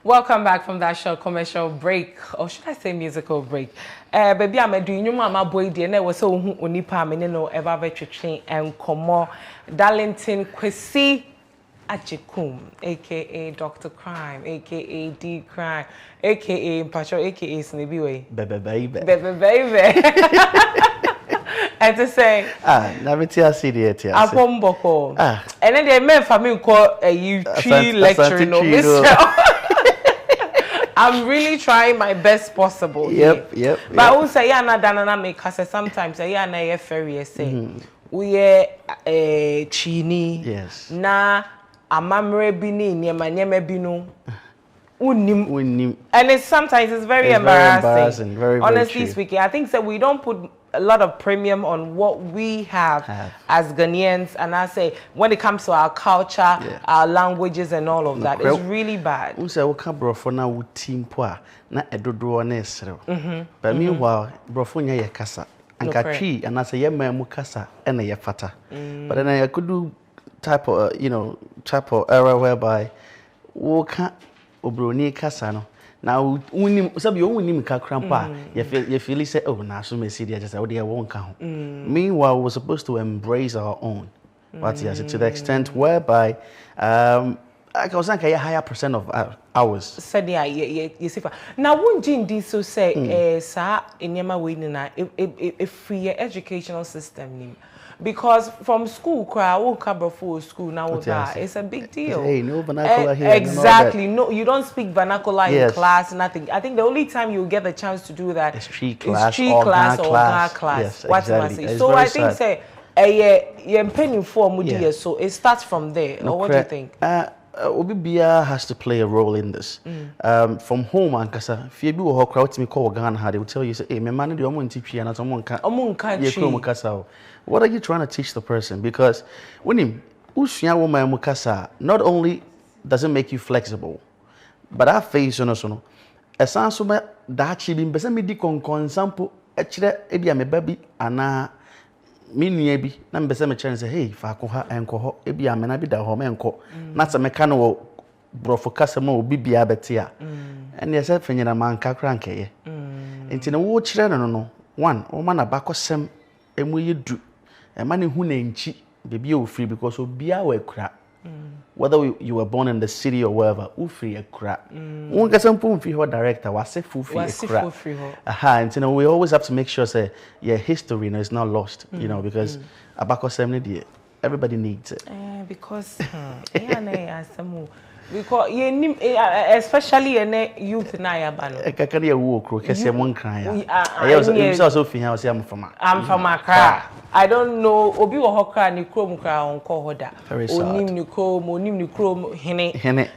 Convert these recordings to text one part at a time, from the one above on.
Welcome back from that short commercial break, or should I say musical break? Baby, I'm doing you mama boy dear, and was so unipa menino ever veteran and como Darlington Kwesi Achikum, aka Dr. Cryme, aka D Cryme, aka Pacho, aka Snibiwe. Baby. And to say, never tell CD it. Apomboko. And then they made for me call a tree lecturing no Mr. I'm really trying my best possible. Yep. But I will say, yeah, na danana make us sometimes say, yeah, na ferry say, we are chini. Yes. Na amamre bini nyema bino. Unim. And it's sometimes it's very embarrassing. Very honestly speaking, I think that we don't put a lot of premium on what we have as Ghanaians, and I say when it comes to our culture, our languages, and all of that, it's really bad. We say we can't brofo na we team poa na edodo na esero. But meanwhile, brofo nya ye kasa, anka tree, and I say ye memu kasa, ene ye fata. But then I could do type of error whereby we can't obroni kasa no. Now, when you only crampa, you feel say, oh, now so many just out there won't count. Meanwhile, we're supposed to embrace our own. But yes, to the extent whereby I was like a higher percent of hours. Said you see. Now, won't Jin so say, sir, in Yama winning a free educational system? Because from school, I won't cover for school now. It's a big deal. Hey, no vernacular here. Exactly. No, you don't speak vernacular in class. Nothing. I think the only time you get the chance to do that is tree class or class. Yes, exactly. So I think say, you're paying for Mudia. So it starts from there. Or what do you think? Obibia has to play a role in this. From home, Ankasa, if you do a crowd me call Ghana, they will tell you, say, hey, my man, do you want to teach you? And someone can't. What are you trying to teach the person? Because when you Ushia woman mukasa, not only does it make you flexible, but our face on us, a sansuma that she been besame di con sample, actually, ebia me baby, ana miniabi, Nambesame chance, hey, Fakoha and Coho, ebia menabi da home and co, not a mechanical brofocasamo, bibia betia, and yes, I a man cranke. And in a watch, no, one, woman a back of some, and we do. A man who named baby you free because you be our crap. Whether you were born in the city or wherever, you free a crap. One get some point for director was say full free a crap. And you know we always have to make sure say your history is not lost. You know because about 70 everybody needs it. Because because especially in youth na yabano. Kakari wo kro kese mon kran ya. Also feel say I'm from Accra. I don't know obi wo hokra ni krom kra onko hoda. Onim ni krom, onim ni krom hene.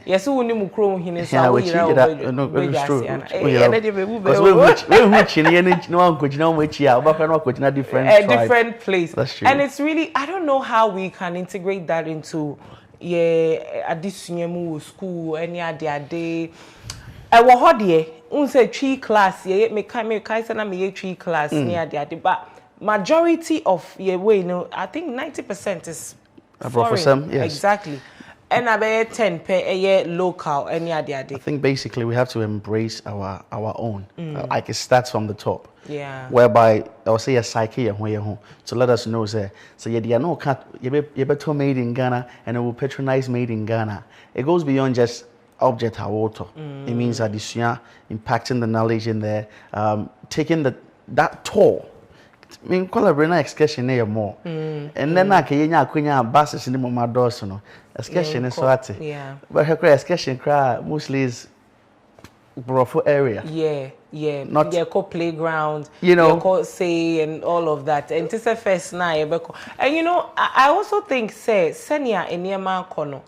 Yes onim krom hene so we hear no it's true. Because we which ni no one go gina mo chi a obakra no go gina different place. And it's really I don't know how we can integrate that into additional school any other day. I was hard here. Say tree class. Me kai say na me tree class near the other. But majority of way, I think 90% is foreign. Yes. Exactly. And about 10 per a year local any other day. I think basically we have to embrace our own. Like it starts from the top. Yeah. Whereby I will say a psyche to let us know say so you no can't you better made in Ghana and it will patronize made in Ghana. It goes beyond just object water. It means addition, impacting the knowledge in there, taking that toll. I mean collaborating excursion there more. And then I can kunya buses in the mama doors no. Excursion is so yeah. But her excursion cry mostly is Brofo area. Yeah. Not playground, say and all of that. And this is first night. And I also think say senior in Yama Kono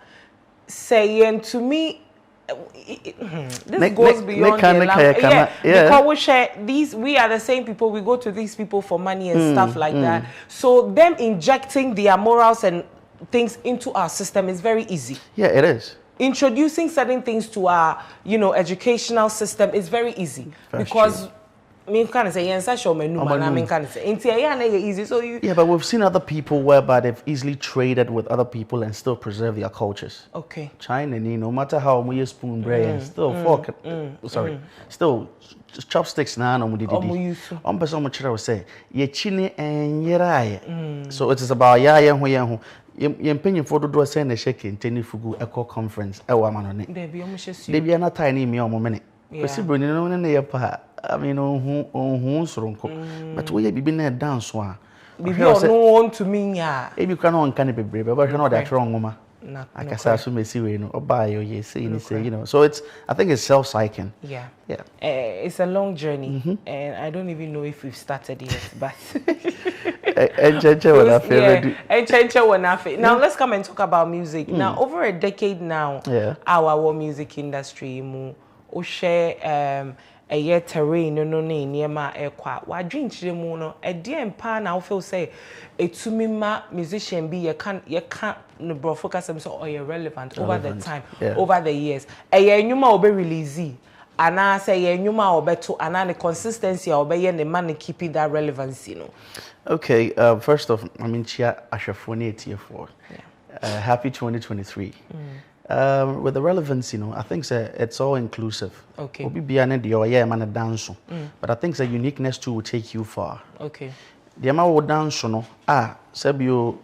saying to me this goes beyond the language. Because we share these, we are the same people, we go to these people for money and stuff like that. So them injecting their morals and things into our system is very easy. Yeah, it is. Introducing certain things to our, educational system is very easy because Me can say yes, I show me no man. I mean can say easy. So you. Yeah, but we've seen other people whereby they've easily traded with other people and still preserve their cultures. Okay. China, no matter how we use spoon bread, still fork. Still chopsticks na no mudi didi. Person much I would say ye chine and yerai. So it is about ya yen ye penny for do send a shake in tenny fugu echo conference. Ewa manone. They be not tiny me on minute. Possibly no ne pa. I mean, but we be been there dance one. If you no want to mean ya, if you cannot can be brave, but you're not that wrong, woman. I can say, so may see we know or buy or ye say, you know. So it's, I think it's self-cycling. Yeah, it's a long journey, and I don't even know if we've started yet, but. Now let's come and talk about music. Now over a decade now, our music industry, we share a year terrain no niema ekwa wa dream chire mu no e de empa na wo feel say etumi ma musician be you can no bro focus am so relevant over the time over the years e ye enwuma obe release ana say ye enwuma obeto ana the consistency obeye ne man keeping that relevancy no. Okay, first off, I mean chia ashafone for happy 2023. With the relevance, you know, I think it's all inclusive. Okay. But I think the uniqueness too will take you far. Okay. The amount of dance, no, sebio,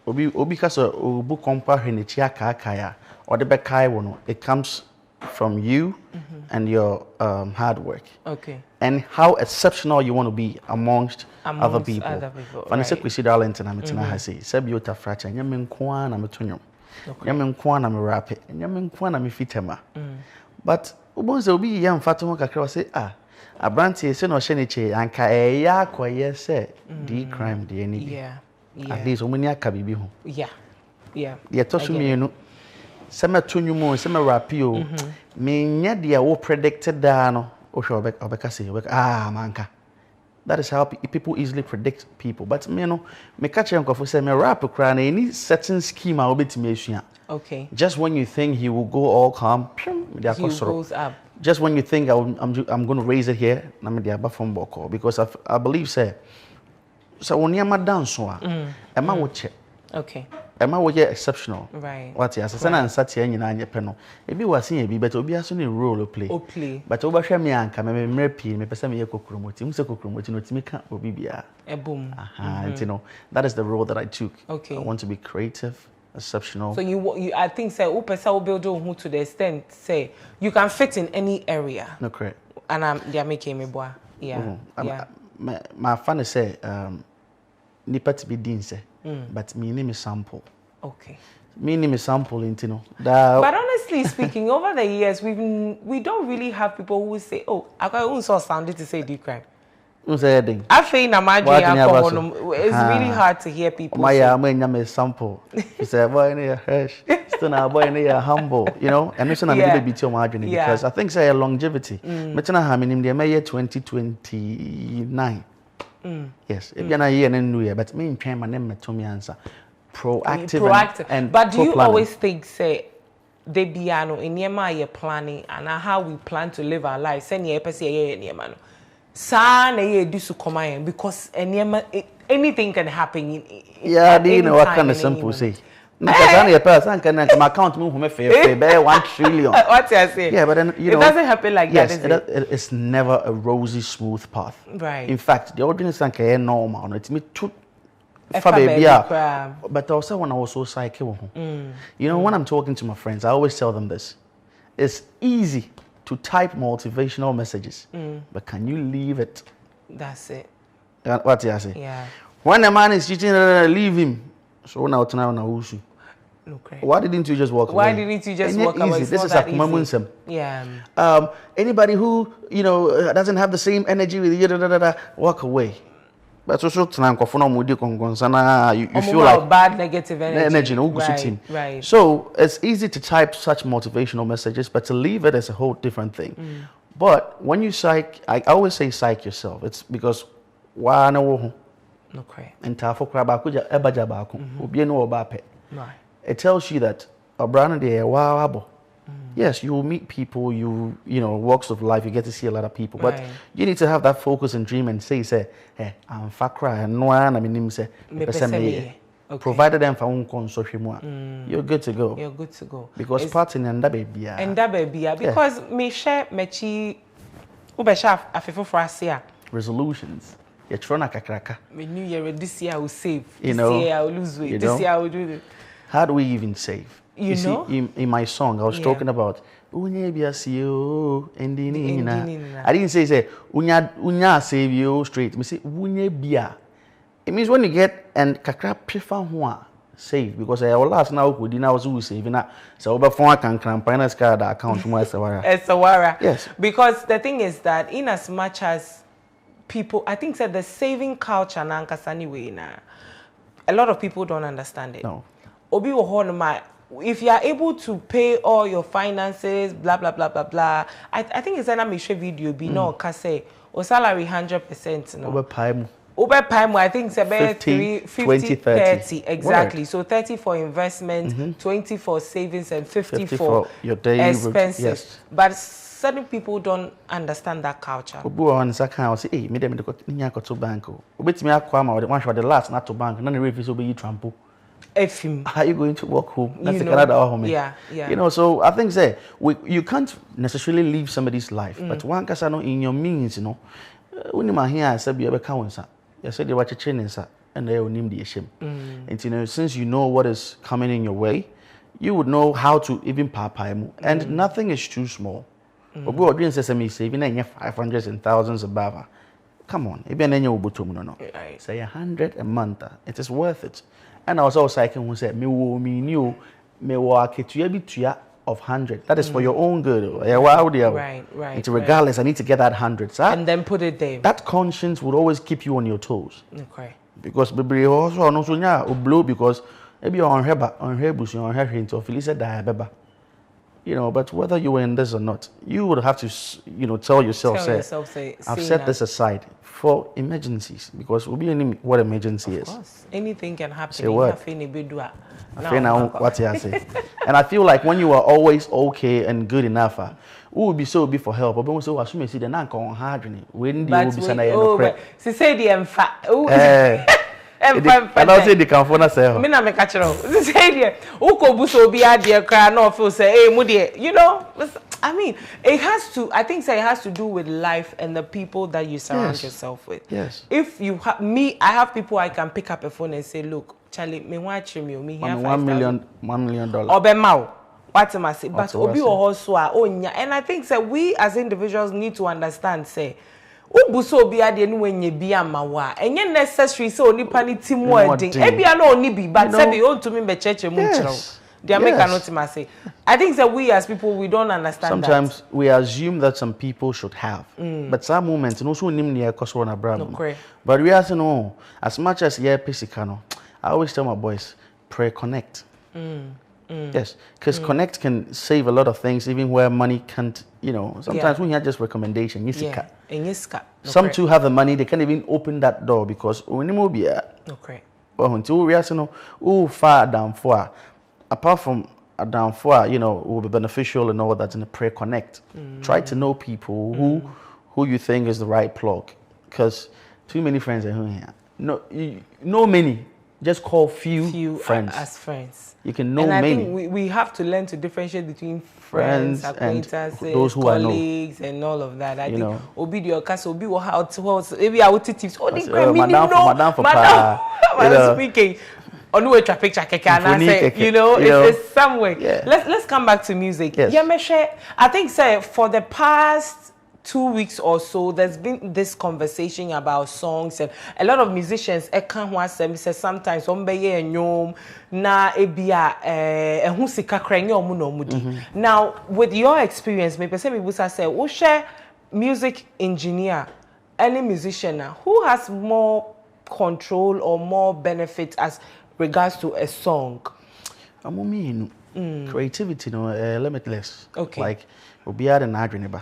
obi kasa obu kompa henichia kaya or the bekai wono. It comes from you and your hard work. Okay. And how exceptional you want to be amongst other people. When I say we see talent and I'm say sebio tafracha nyamen kwa na metunyo. Yamen kwana me rap it and yamen kwana me fitema. But ubonze obi yam fatomo kakra say abranti se no hye anka ya kwaye se D Cryme de ani bi. At least omani aka bibi ho. Ye to so mienu se metonyu mo se me rap yo me nya de wo predicted da no o hwe obeka say manka. That is how people easily predict people. But me no, me catch nkofo say me rap kra na any certain scheme I will be to. Okay. Just when you think he will go all calm, he goes up. Just when you think I'm going to raise it here, na me dey from boko because I believe say so when you dance one, Emma will check. Okay. Emma will get exceptional. Right. What yes, say na nsati anya na anya peno. Ebi wase ebi but obi aso ne role play. But oba hwe me anka me mrepi me pesa me ye kokromoti. Mu se kokromoti no timi ka obi bia. Boom. You know, that is the role that I took. Okay. I want to be creative, exceptional. So you I think say o pesa o build who to the extent say you can fit in any area. No correct. And they are making me boy. My fan say nipa to be din say. But me name is sample. Okay. Me name is sample into no. But honestly speaking, over the years we don't really have people who say, "Oh, I got so sounded to say D Cryme." I feel it's really hard to hear people. My name is sample. You say, "Boy, you fresh." Still now, boy, you humble. You know, and it's not a bit too much because I think say a longevity. But now, how many in the year 2029? Yes, if you're not here and new year, but me and my name to me answer proactive. And but do you always think say they be in your planning and how we plan to live our lives? Send your person here in your Sa na do so come because anything can happen. You know what kind of simple say. Because person can my account move me fair 1 trillion. What I say? Yeah, but then you know it doesn't happen like that. Is it's never a rosy smooth path. Right. In fact, the audience can normal. It's me too. But also when I was so psycho. You know, when I'm talking to my friends, I always tell them this. It's easy to type motivational messages, but can you leave it? That's it. What do I say? Yeah. When a man is cheating, leave him. So now tonight on Aushu. Okay. Why didn't you just walk away? Why didn't you just walk away? This is a easy. Yeah. Anybody who doesn't have the same energy with you, walk away. But also tonight, you feel like bad negative energy. Right. So it's easy to type such motivational messages, but to leave it is a whole different thing. But when you psych, I always say psych yourself. It's because why no. Okay. And it tells you that a brand de wawabo Yes, you will meet people, you know, walks of life, you get to see a lot of people. But you need to have that focus and dream and say, hey, I'm fakra, no one, I mean, say, provided them for you're good to go. You're good to go. Because parting and that baby. And that baby, because me share mechi ubesha afefo for asia. Resolutions. You're trying to kakraka. Me new year this year I will save. This year I will lose weight. This year I will do this. How do we even save? You know? See, in my song, I was talking about I didn't say unya save you straight. Me say unye bia. It means when you get and kakra prefer hua save because I will last now could now so save na so over phone can finance card account mo esawara. Yes. Because the thing is that in as much as people, I think that the saving culture na ankasa way na a lot of people don't understand it. No. Obi wo ho no ma if you are able to pay all your finances, blah blah blah blah blah. I think it's an share video be no ka say o salary 100% no. Over time, I think it's about 50, 30. Exactly. Word. So 30 for investment, 20 for savings, and 50 for your daily expenses. Yes. But certain people don't understand that culture. Hey, me dem to bank. The last not to bank. None of the be trample. How are you going to walk home? That's the Canada home. Yeah. You know, so I think you can't necessarily leave somebody's life, but one can in your means, you know. When you hear say be able you said they were training, and they will name the shame. And you know, since you know what is coming in your way, you would know how to even pay. And nothing is too small. But we are doing sesame saving 500s and thousands above. Come on, even then you will no. Say 100 a month. It is worth it. And I was also saying who said me walk it to of 100. That is for your own good. Right. And regardless, I need to get that 100. And then put it there. That conscience would always keep you on your toes. Okay. Because baby also no blow because maybe on her bush on her hint or Felicia die. You know, but whether you were in this or not, you would have to, you know, tell yourself, I've set this aside for emergencies because we'll be any what emergency is. Of course. Anything can happen. Say what? What I say. And I feel like when you are always okay and good enough, who will be so be for help? But when we say, "Assume see the nan con hard when the will be sana no credit." She say the emfa. And I'll say the California say. Me na me catch it. She say the uko buso be adie cry no feel say, "Hey, mudie." You know, I mean, it has to. I think it has to do with life and the people that you surround yourself with. Yes. If you have me, I have people I can pick up a phone and say, "Look, Charlie, me watch me here $1 million. Obemao. What am I say? But obi also and I think that we as individuals need to understand say ubuso obi ade no wenye bia mawa enye necessary say onipa ni ti mu ade ebia na oni bi but say be on to me be church mu chiro they make not say I think that we as people we don't understand sometimes that. We assume that some people should have but some moments no so nim near cause one abraham but we are no as much as pesicano I always tell my boys pray connect. Yes, because connect can save a lot of things, even where money can't, you know, sometimes when you have just recommendation, some too have the money, they can't even open that door because when you move here, well, until we are far down for, apart from a down for, you know, will be beneficial and all that in the prayer connect. Try to know people who you think is the right plug because too many friends are here. No many. Just call few friends. As friends. You can know and many. I think we have to learn to differentiate between friends acquaintances, those who colleagues, and all of that. I think Obi your cast Obi will how to maybe I would tips. Oh, they Madam speaking. On which a picture can I say, you know, it's some way. Yeah. Let's come back to music. Yes. Yeah, I think say for the past 2 weeks or so, there's been this conversation about songs and a lot of musicians. Sometimes now with your experience, maybe say share music engineer, any musician who has more control or more benefit as regards to a song. Creativity, limitless. Okay. Like we'll be at an adrenaba.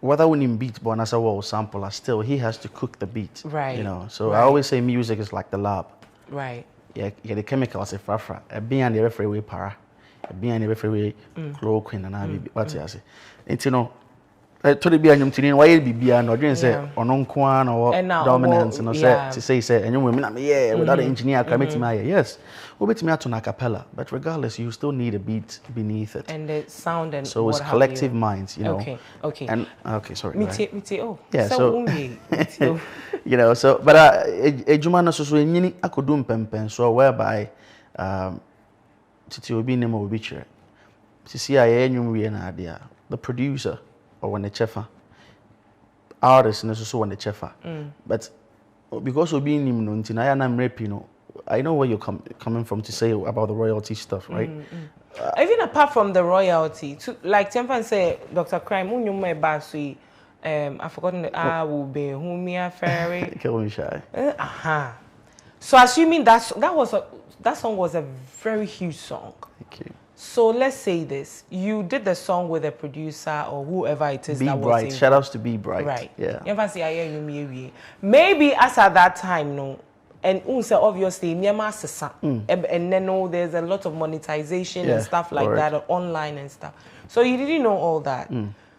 Whether we need beat but as a wall sampler, still he has to cook the beat. Right. You know. So I always say music is like the lab. Right. Yeah, the chemicals if frafra. A being the referee para. be any referee Crow Queen and I what you say. It's no to the be anyum tini why be and or say on kwan or dominance and say and you women without the engineer commit my yes. We'll bet me out on a cappella, but regardless, you still need a beat beneath it. And the sound and so it's collective minds, you know. Okay. And sorry. Me oh. Yeah, so you know, so but a jumana so nyini akodum pempen so whereby titi obi name obi chere. Sisi aye enwum wie na ade the producer or when the chefa artist so when the chefa. But because obi nim no ntina ya na mrepi no I know where you're coming from to say about the royalty stuff, right? Even apart from the royalty, like Tempan say, Dr. Cryme, who knew my basui, I've forgotten the will be whom me a fairy. Kill me shy. So assuming that song was a very huge song. Thank you. So let's say this: you did the song with a producer or whoever it is that Bryt. was Shout outs to Bryt. Right. Yeah. Maybe as at that time, no. And also obviously, and then there's a lot of monetization and stuff like that online and stuff. So you didn't know all that.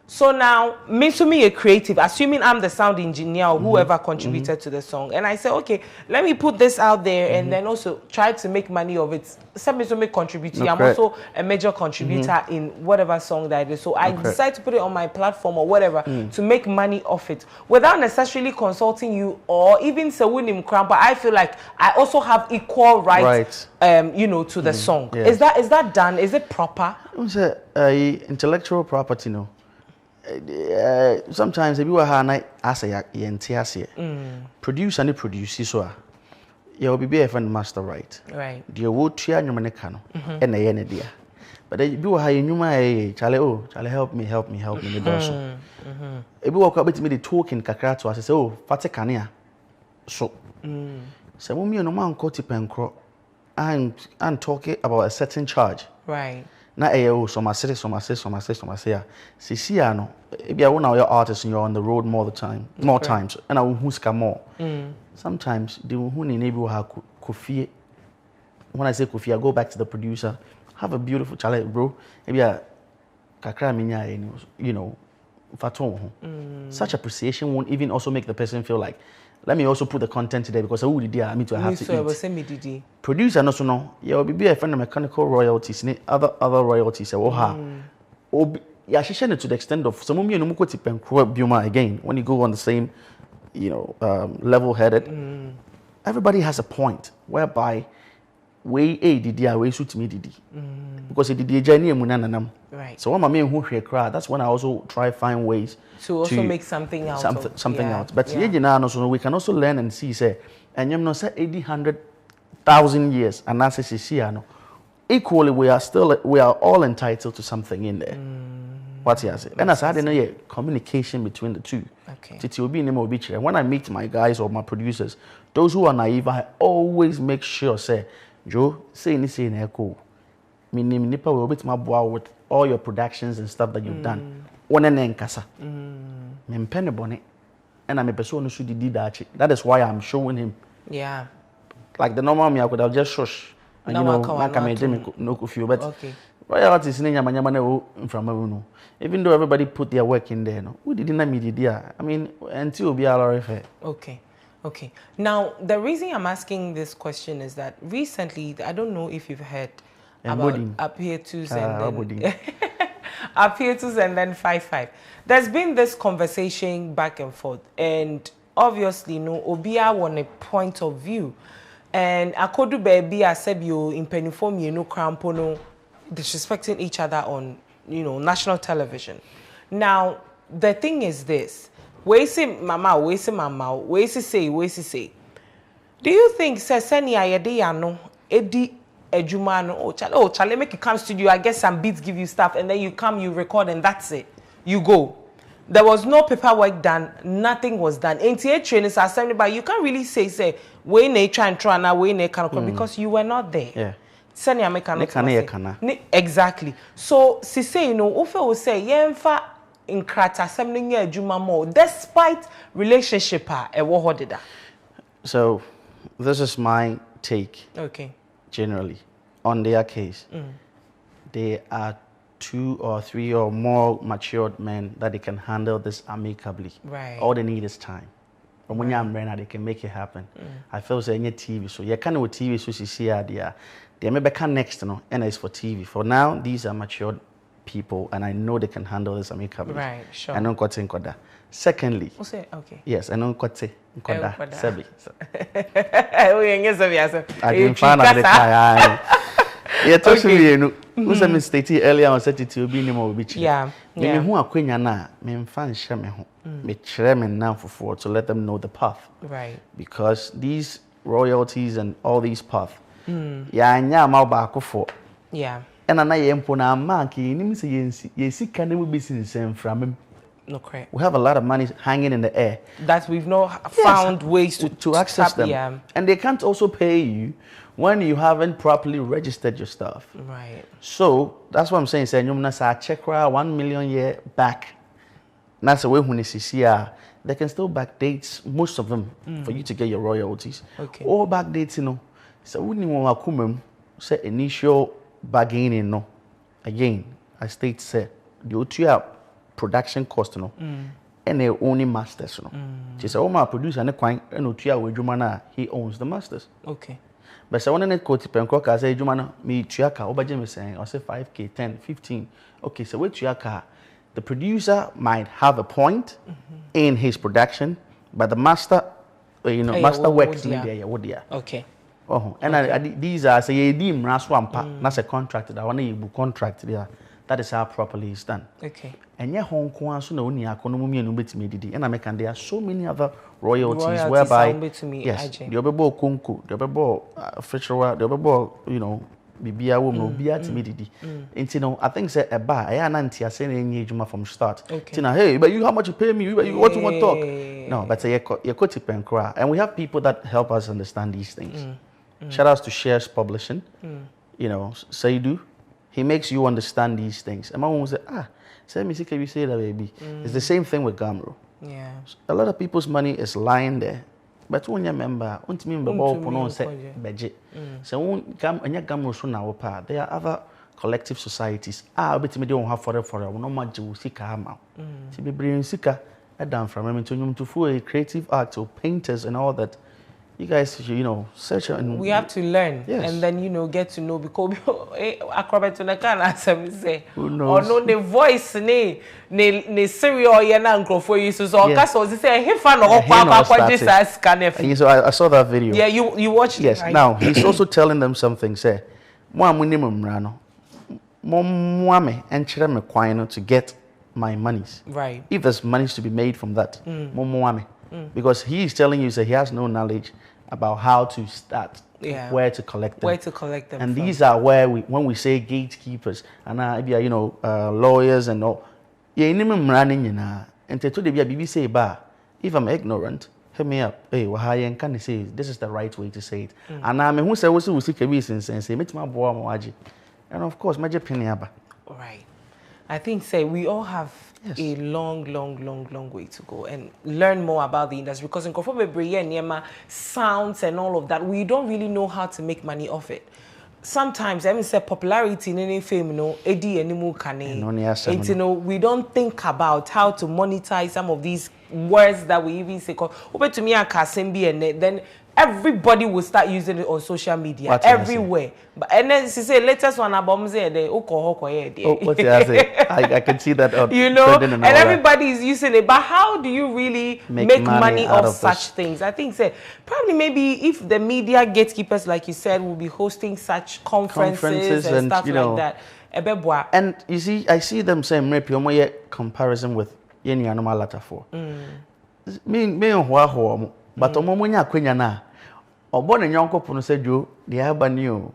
So now, me a creative, assuming I'm the sound engineer or whoever contributed to the song, and I say, okay, let me put this out there and then also try to make money of it. Some me contribute. I'm also a major contributor in whatever song that I do. So I decide to put it on my platform or whatever to make money off it without necessarily consulting you or even Sewunim Cramp. But I feel like I also have equal rights, you know, to the song. Yeah. Is that done? Is it proper? It's intellectual property, no. Sometimes if you are night as a produce and produce so you will be a friend master right the wood tia nyumane kano and a yen dear but if you are nyuma Charlie help me the doso if you walk up with me the talking kakra to us say oh fate kania so mummy no man ko tipenkro and talking about a certain charge na some say sisi no if you are artist and you're on the road more times and I will who more sometimes the who ni will have kofi when I say kofi I go back to the producer have a beautiful challenge bro maybe a kakra minya you know faton such appreciation won't even also make the person feel like let me also put the content today because I would I mean to have to eat. Producer no so no yeah be a friend of mechanical royalties other royalties yeah she to the extent of some no mukoti penkro bioma again when you go on the same you know level headed everybody has a point whereby we we suit me didi because it did journey munanam right so when my main who crowd that's when I also try find ways to also make something out else but so we can also learn and see say and you know say 100,000 years and that's no equally we are all entitled to something in there what you say and as I didn't know communication between the two titi obi name obi chere when I meet my guys or my producers those who are naive I always make sure say Joe, say na echo. Meaning nipa will bit my boy with all your productions and stuff that you've done. One and enkasa. Me mpene bone. And I'm a person who should did that. That is why I'm showing him. Yeah. Like the normal me, I could have just shush. And you know, no feel but royalties in Yamanyama from even though everybody put their work in there, no, we didn't need it. I mean, until be RFA. Okay. Now, the reason I'm asking this question is that recently, I don't know if you've heard about Appear-tos and then Appear-tos and then 5-5. There's been this conversation back and forth, and obviously, no, Obia won a point of view, and Akodu baby I said you in Peniform, you know, Crampono disrespecting each other on, you know, national television. Now, the thing is this. We say mama, we say mama, we say. Do you think Seseni ayede yano edi ejuma no chale make you come studio I get some beats give you stuff and then you come you record and that's it. You go. There was no paperwork done, nothing was done. NTA training is assembly but you can't really say we ne try and try now we ne can because you were not there. Yeah. Seni ameka exactly. So say you know ofe will say yemfa in krata something adwuma more despite relationship so this is my take okay generally on their case there are 2 or 3 or more matured men that they can handle this amicably. Right. All they need is time. But when you're they can make it happen. I feel say any TV, so you can't with TV, so you see idea. They may become next, and it's for TV. For now, these are matured people, and I know they can handle this amicably. Right, sure. I know what in koda. Secondly, okay. yes, I know what in koda. Sebi. I didn't find out the time. Yeah, talk to me. You know, me stated earlier on said it will be no more beach. Yeah. Me who akwenya na me fan share me ho. Me chere me now for to let them know the path. Right. Because these royalties and all these paths. Yeah, nya ma ba akofo. Yeah. And na ye mpo na mark ni me say ye sika na we be sin from. No, correct. We have a lot of money hanging in the air that we've not found ways to access them. Yeah. And they can't also pay you when you haven't properly registered your stuff. Right. So that's what I'm saying. Say, you say check 1 million year back. That's the way when they can still backdate most of them for you to get your royalties. Okay. All backdates, you know. So when you want to say initial bargaining, no. Again, I state say the O2 production cost, no. And they only masters, no. She said, "Oh my producer and the coin and O2 with Jumana, he owns the masters." Okay. But so when I go to Pencrock, I say, Jumana, me Tuaka, Oba saying, I say 5K, 10, 15. Okay, so with Tuaka, the producer might have a point in his production, but the master, master works in there. Okay. Oh, and these are say, that's a contract that I want to contract there. That is how properly it's done. Okay. And yeah, Hong Kong, so no, and there are so many other royalties whereby, yes, the Obebo Kunku, the Obebo Fisher, the Obebo, Bibia woman, Bia timidity. And I think say a bar, I am saying from start. Okay. Hey, but you how much you pay me? What you want to talk? No, but say you cut and we have people that help us understand these things. Shout outs to Shares Publishing, Saidu. He makes you understand these things. And my mom will say, say me can you say that, baby? It's the same thing with Gamro. Yeah. A lot of people's money is lying there. But when you remember, so when Gamro, there are other collective societies. But me don't have forever. No much sika ma. To be bringing sika down from him to a creative art or painters and all that. You guys, search and we have to learn, yes. And then get to know because acrobat na can answer me say who knows? Or no the voice ne serial ye na nkrofo yi so cause was say he fan no kwa Jesus scan. So I saw that video. Yeah, you watched yes, it. Yes. Right? Now he's also telling them something. Say, mo amunimum rano, mo muame and chere me kwan to get my monies. Right. If there's monies to be made from that, mo muame. Because he is telling you that he has no knowledge about how to start, where to collect them. And from. These are where when we say gatekeepers and lawyers and all, and say, if I'm ignorant, hit me up. Hey, can you say this is the right way to say it? And I mean, who said we see and say, and of course, major penny. Right. I think we all have a long way to go and learn more about the industry because in Kofobe sounds and all of that, we don't really know how to make money off it. Sometimes, I mean, say popularity in any fame, we don't think about how to monetize some of these words that we even say. To me, and then everybody will start using it on social media everywhere. But and then she say latest one album say the I can see that up. And everybody is using it. But how do you really make money off such things? I think probably maybe if the media gatekeepers, like you said, will be hosting such conferences and stuff like that. And you see, I see them saying maybe comparison with Yeni Anoma Lata 4. But omomunya kwenya na obone nyonko puno sejo the abani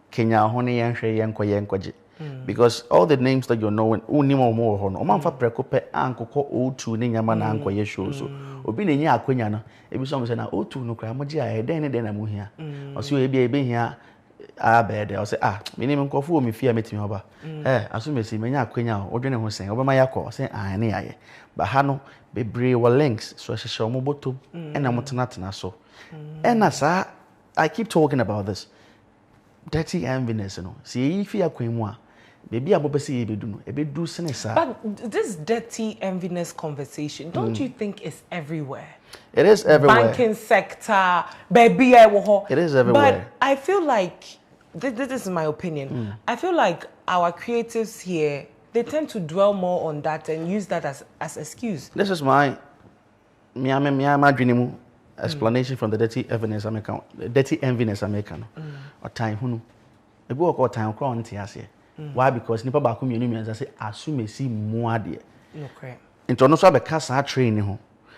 Kenya hone yenhwe yenkwaje because all the names that you know unimo mo ho no omamfa prekope ankoko O2 ne nyama na ankwaye show so obi ne nya akwenya no ebi so say na O2 no kra moji a den ne den na muhia oso ebi hia abede o say mini me nkofo o me fia metimi oba aso mesi menya akwenya o dwene ho sen obema yakọ say ne yaye ba ha no bebre were links so hyehyɛ omo bottom and amotenatena so and as I keep talking about this dirty envyness see if you akwanmu a Baby, I'm obviously a bit do sense. But this dirty enviness conversation, don't you think is everywhere? It is everywhere. Banking sector, baby, it is everywhere. But I feel like this is my opinion. I feel like our creatives here, they tend to dwell more on that and use that as excuse. This is my explanation from the dirty enviness American. Dirty enviness American. Or time who the book or time crown tiasia. Why? Because nipa ba come you say assume see more there. Okay. Into no so be kasa training ho.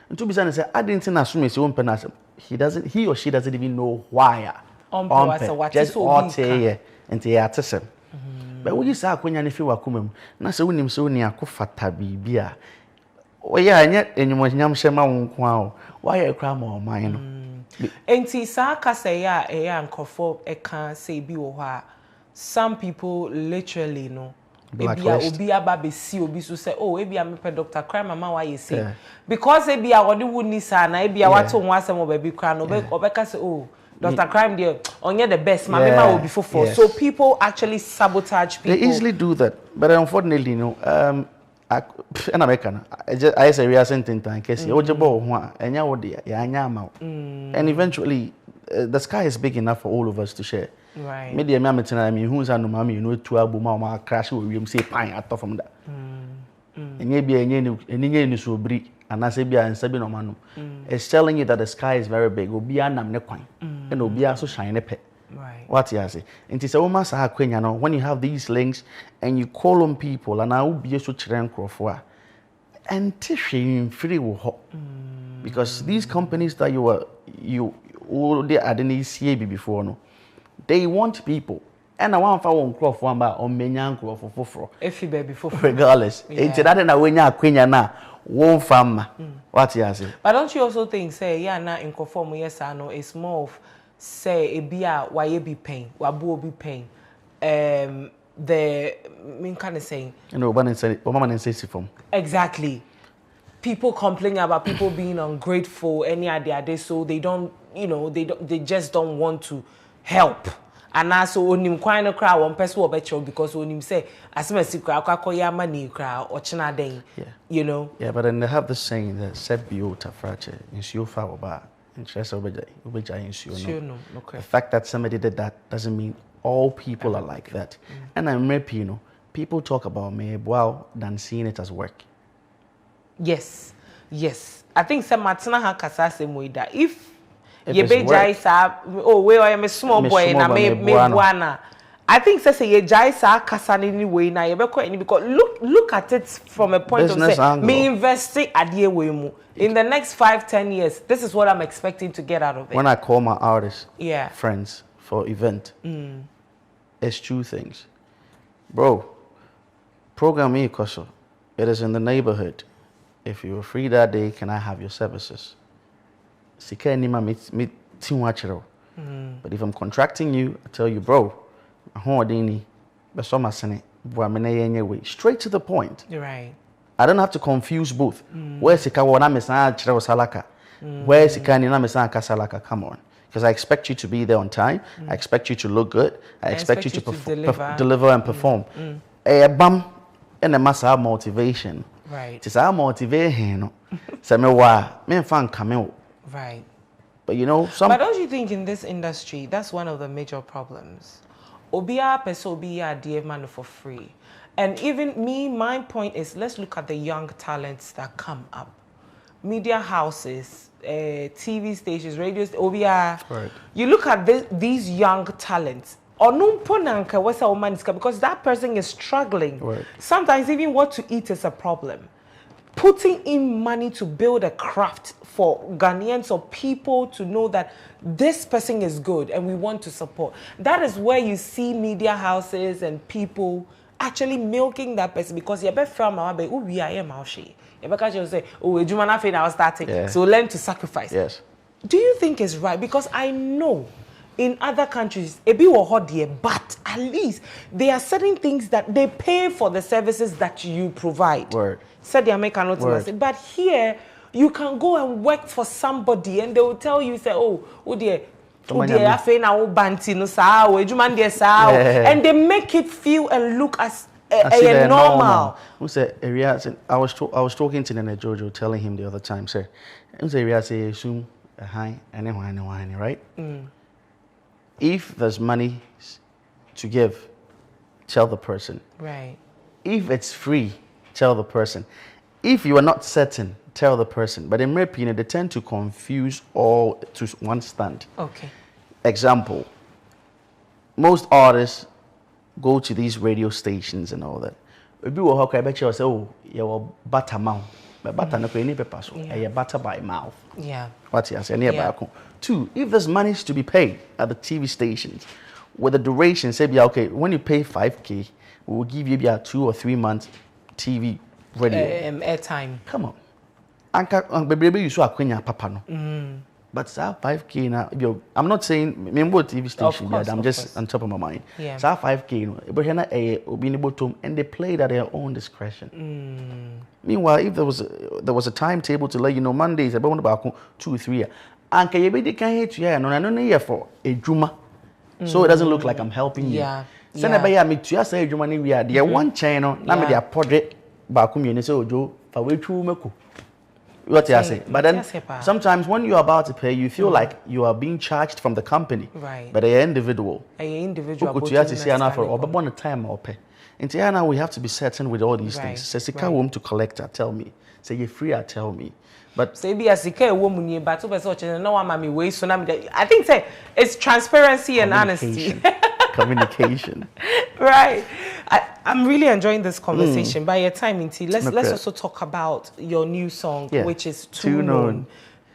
Into be say I didn't assume see one penance. He or she doesn't even know why. Just all say and they are tesem. But we say akwanya ne fi wakomam. Na se wonim se woni akofata bibia. Oya anya enyumonyam hyema wo nko a why ekra ma oman no. Enti sa kasa ya nkofo eka say bi wo ha. Some people literally know. Ebia obi aba be si obi so say oh ebia me pe Dr. Cryme mama why you say because ebia wodi wuni sa na ebia wato ho asem obabi kra no obeka say oh Dr. Cryme there onye the best mama will be for so people actually sabotage people. They easily do that, but unfortunately you know in America I say we are sending time case ojebo ho enya wo de ya anya ama and eventually the sky is big enough for all of us to share. Right. Media me ametina I mean who's no mama you know two album ma crash we say pan out from that. Enye bia enye ni so bri anase bia nsa bi no mano. It's telling you that the sky is very big. Obi anam ne kwan. And obi so shine ne pe. Right. What you say? Nti se woman sa akwenya no when you have these links and you call on people and now be so chire nkrofo a and tihwe free wo ho. Because these companies that you all they adeni see before no. They want people. And I want for one crop one by on menyan crop for if you baby for regardless. It's that na when you quenya na one farmer. What you say? But don't you also think say yeah na in conform yes I know it's more of say a bia why you be pain, wabu be pain. The mean kind of saying you know one say from exactly. People complaining about people being ungrateful any idea so they don't you know they just don't want to help. And also onim kwan no kra one person wo becho because onim say asemasi kra akwakoya mani kra ochina den you know. Yeah, but then they have this saying that set biota fracture insuo fa oba interest obeja insuo no. Okay. The fact that somebody did that doesn't mean all people are like that. And I'm happy, you know, people talk about me well than seeing it as work. Yes. I think some Martina ha kasa se moida if ye be jai sa oh we I am a small boy na me buana. I think say ye jai sa kasa ni way na ye be ko any because look at it from a point business of say me investing adie we mu in the next 5-10 years this is what I'm expecting to get out of it. When I call my artists friends for event it's two things. Bro, program me koso. It is in the neighborhood. If you are free that day, can I have your services? But if I'm contracting you, I tell you, bro, straight to the point. You're right. I don't have to confuse both. Where's the Where's the come on. Because I expect you to be there on time. I expect you to look good. I expect you to deliver and perform. Bam, and a massive motivation. Right. It's our motivation. Say me why me fan come. Right. But you know, But don't you think in this industry that's one of the major problems? Obia peso obia dear man for free. And even me, my point is let's look at the young talents that come up. Media houses, TV stations, radio obia. Right. You look at these young talents. Because that person is struggling. Right. Sometimes even what to eat is a problem. Putting in money to build a craft for Ghanaians or people to know that this person is good and we want to support. That is where you see media houses and people actually milking that person because you're better from our baby. Oh, I am say, oh, I was starting. So learn to sacrifice. Yes. Do you think it's right? Because I know in other countries, but at least there are certain things that they pay for the services that you provide. Word. Said the American but here you can go and work for somebody and they will tell you, say, oh dear, and they make it feel and look as normal. Who said area? I was talking to Nene Jojo, telling him the other time, sir. Who said area say assume a high and then wine, right? If there's money to give, tell the person. Right. If it's free, tell the person. If you are not certain, tell the person. But in my opinion, they tend to confuse all to one stand. Okay. Example, most artists go to these radio stations and all that. If you will bet you say, oh, you're butter mouth. But butter no any paper so you're butter by mouth. Yeah. What's your say? Two, if there's money to be paid at the TV stations, with the duration, say, okay, when you pay 5K, we will give you 2 or 3 months TV radio. Airtime. Come on. Anka baby you so akwenya papa no. But that 5K now, I'm not saying member TV station, course, I'm just on top of my mind. Yeah. So 5K no, but here na obi ni bottom and they played at their own discretion. Meanwhile, if there was a timetable to let you know Mondays about 2 3, anka you be the kan hit ya no na for a juma. So it doesn't look like I'm helping you. Yeah. Send a me to ya say juma ni we are there one channel, na me their project ba ku me say ojo fa we twu meko. What you say? But then sometimes when you're about to pay, you feel like you are being charged from the company. Right. But they're individual. Individual. You have to see enough for one time or pay. And now we have to be certain with all these things. Say sika wom to collector, tell me. Say you're free, tell me. But say be a sika woman but no one way so I think say it's transparency and honesty. Communication. Right. I'm really enjoying this conversation. By your time, Inti, let's also talk about your new song, which is Too Known.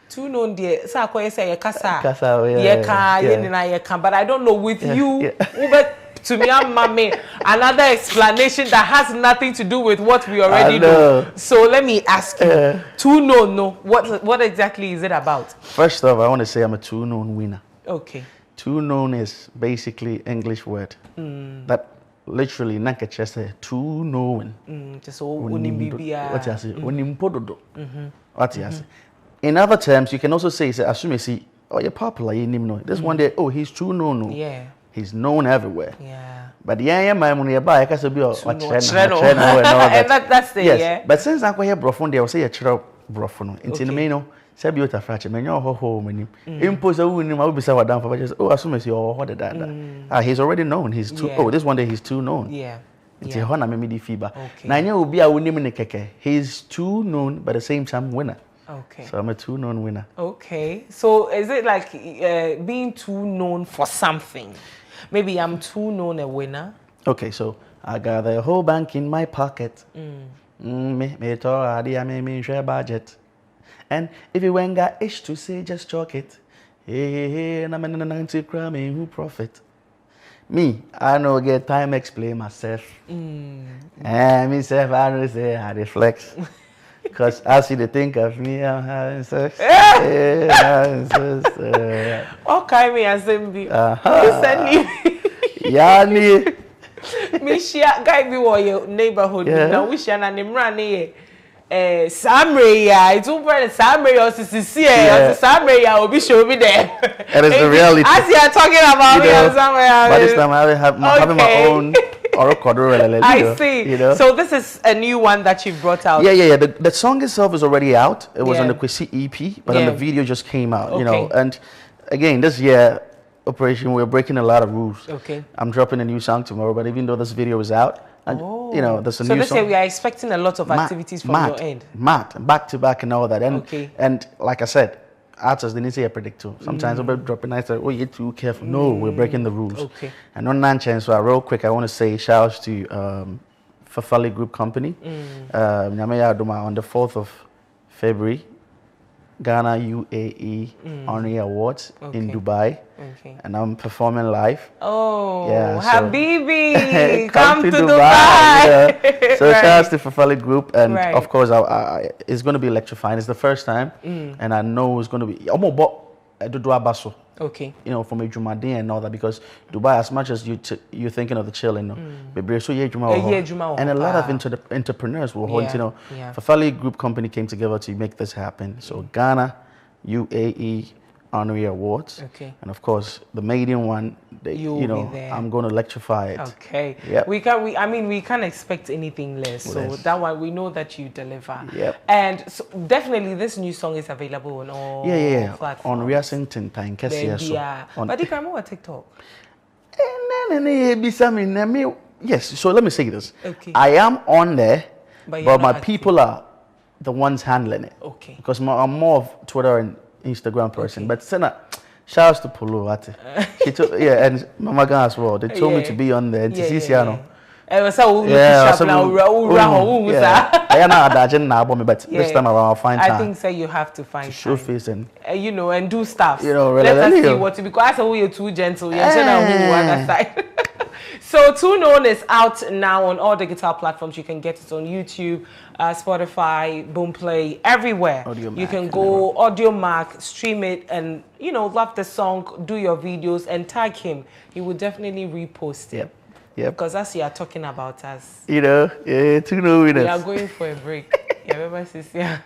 Too Known, dear. So I say kasa, but I don't know with you. But to me, I'm mommy. Another explanation that has nothing to do with what we already know. So let me ask you, Too Known, no, what exactly is it about? First off, I want to say I'm a Too Known winner. Okay. Too Known is basically English word that literally nanka just say too knowing. Just unibibia. What you say? Unimpododo. What you say? In other terms, you can also say assume you see, oh, you're popular, you name know. This one day, oh, he's too known. Yeah. He's known everywhere. Yeah. But yeah, my money buy, I can say, oh, that's the yes. But since I'm here, brofon, they will say a chiro brofon. Into the main. Say be a fracture, man, you're home. Impose a woman, I will be so down for just, oh, assume you what did that. He's already known. He's too, oh, this one day he's too known. Yeah. It's a Hona Mimi fever. Now, you will be a winning in keke. He's too known, but at the same time, winner. Okay. So I'm a too known winner. Okay. So is it like being too known for something? Maybe I'm too known a winner. Okay, so I got the whole bank in my pocket. Me share budget. And if you ain't got ish to say, just chalk it. Hey, and I'm in 90 Cryme, who profit? Me, I know get time explain myself. And myself, I don't say I reflex. Because as you think of me, I'm having sex. Okay, me as him be. You send me. Yani. Me share guy be what your neighborhood. Now we share na nimra Samria, it's over Samria or Sicily, Samria will be show me there. That is the reality. As you are talking about me or Samria. By this time I have having my own I see. You know? So this is a new one that you brought out. Yeah. The song itself is already out. It was on the Kwesi EP, but then the video just came out, you know. And again, this year operation we're breaking a lot of rules. Okay. I'm dropping a new song tomorrow, but even though this video is out, and, you know, there's a new song. So we are expecting a lot of activities from your end. Back to back and all that. And and like I said, artists they need to say a predictor. Sometimes we'll drop a nice oh you're too careful. No, we're breaking the rules. Okay. And on that chance, so real quick, I want to say shout outs to Fafali Group Company. On the 4th of February, Ghana UAE Honorary Awards in Dubai. And I'm performing live. Oh, yeah, Habibi, come to Dubai. Yeah. So shout out to Fafali Group, and of course, it's going to be electrifying. It's the first time, and I know it's going to be. Okay. You know, from a Jumadin and all that, because Dubai, as much as you're thinking of the chilling, and a lot of entrepreneurs will hold, you know. Fafali Group Company came together to make this happen. So Ghana, UAE, honorary awards. Okay. And of course, the maiden one, you know, I'm going to electrify it. Okay. Yep. We can't expect anything less. So that one, we know that you deliver. Yep. And so definitely this new song is available on all platforms. On Riasington Time, But D Cryme, what TikTok? Yes, so let me say this. Okay. I am on there, but my active. people are the ones handling it. Okay. Because I'm more of Twitter and Instagram person. But Senna, shout out to Pulu. She took, and Mama Gan as well. They told me to be on there. But this time around I'll find time. I think you have to find show face and you know, and do stuff. You know, let us see what you, because you're too gentle. You're other side. So Tune On is out now on all digital platforms. You can get it on YouTube, Spotify, Boomplay, everywhere. You can go Audio Mark, stream it, and you know, love the song, do your videos, and tag him. He will definitely repost it. Yep. Because as you are talking about us, you know, Tune On winners. We are going for a break. Yeah,